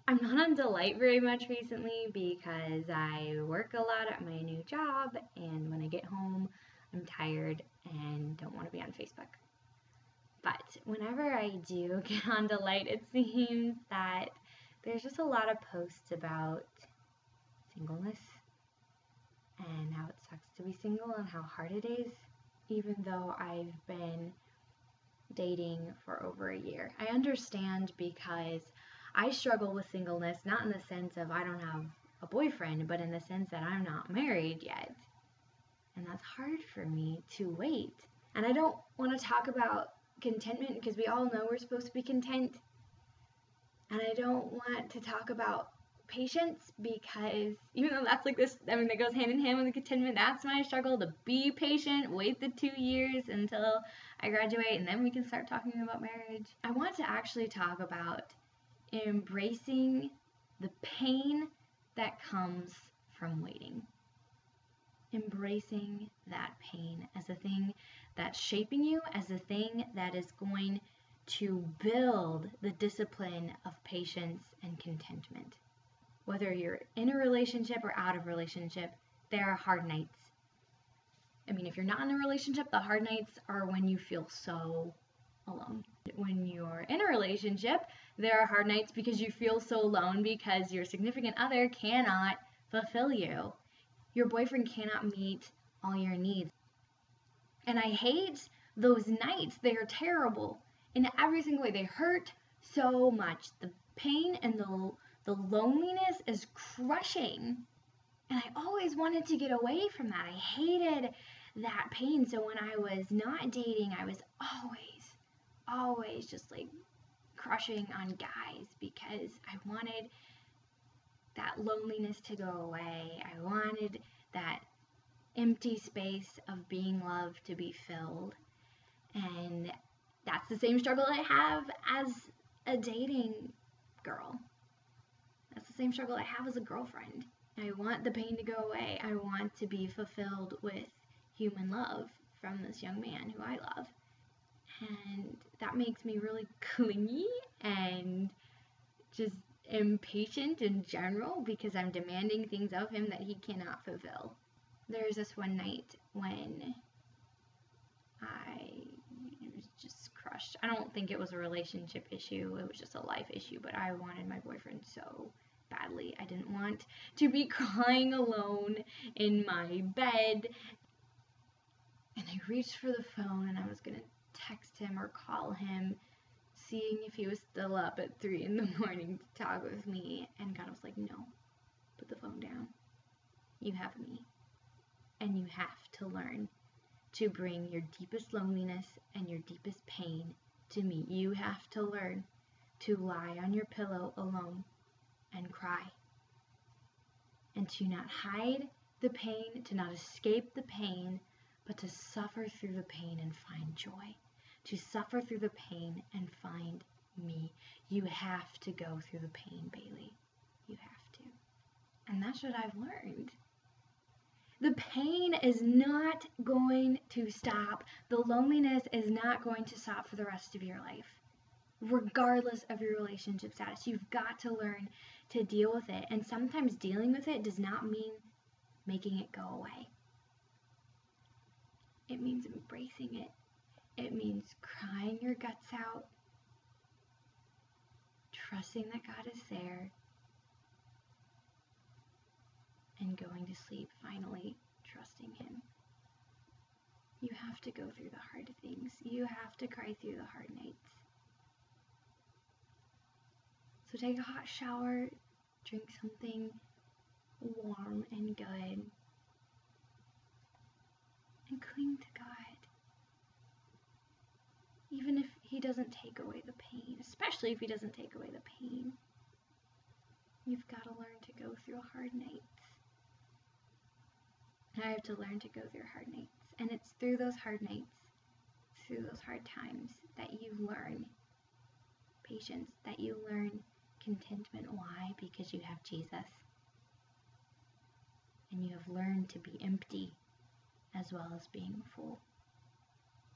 I'm not on Delight very much recently because I work a lot at my new job, and when I get home, I'm tired and don't want to be on Facebook. But whenever I do get on Delight, it seems that there's just a lot of posts about singleness and how it sucks to be single and how hard it is, even though I've been dating for over a year. I understand because I struggle with singleness, not in the sense of I don't have a boyfriend, but in the sense that I'm not married yet. And that's hard for me to wait. And I don't want to talk about contentment because we all know we're supposed to be content. And I don't want to talk about patience because even though that's like this, I mean, that goes hand in hand with the contentment, that's my struggle, to be patient, wait the 2 years until I graduate, and then we can start talking about marriage. I want to actually talk about embracing the pain that comes from waiting. Embracing that pain as a thing that's shaping you, as a thing that is going to build the discipline of patience and contentment. Whether you're in a relationship or out of a relationship, there are hard nights. I mean, if you're not in a relationship, the hard nights are when you feel so alone. When you're in a relationship, there are hard nights because you feel so alone because your significant other cannot fulfill you. Your boyfriend cannot meet all your needs. And I hate those nights. They are terrible in every single way. They hurt so much. The pain and the loneliness is crushing. And I always wanted to get away from that. I hated that pain. So when I was not dating, I was always just like crushing on guys because I wanted that loneliness to go away. I wanted that empty space of being loved to be filled. And that's the same struggle I have as a dating girl. That's the same struggle I have as a girlfriend. I want the pain to go away. I want to be fulfilled with human love from this young man who I love. And that makes me really clingy and just impatient in general because I'm demanding things of him that he cannot fulfill. There was this one night when I was just crushed. I don't think it was a relationship issue. It was just a life issue, but I wanted my boyfriend so badly. I didn't want to be crying alone in my bed. And I reached for the phone and I was going to text him or call him, seeing if he was still up at 3 in the morning to talk with me. And God was like, no, put the phone down. You have me. And you have to learn to bring your deepest loneliness and your deepest pain to me. You have to learn to lie on your pillow alone and cry. And to not hide the pain, to not escape the pain, but to suffer through the pain and find joy. To suffer through the pain and find me. You have to go through the pain, Bailey. You have to. And that's what I've learned. The pain is not going to stop. The loneliness is not going to stop for the rest of your life. Regardless of your relationship status, you've got to learn to deal with it. And sometimes dealing with it does not mean making it go away. It means embracing it. It means crying your guts out, trusting that God is there, and going to sleep, finally trusting Him. You have to go through the hard things. You have to cry through the hard nights. So take a hot shower, drink something warm and good, and cling to God. Even if He doesn't take away the pain, especially if He doesn't take away the pain, you've got to learn to go through hard nights. I have to learn to go through hard nights. And it's through those hard nights, through those hard times, that you learn patience, that you learn contentment. Why? Because you have Jesus. And you have learned to be empty as well as being full.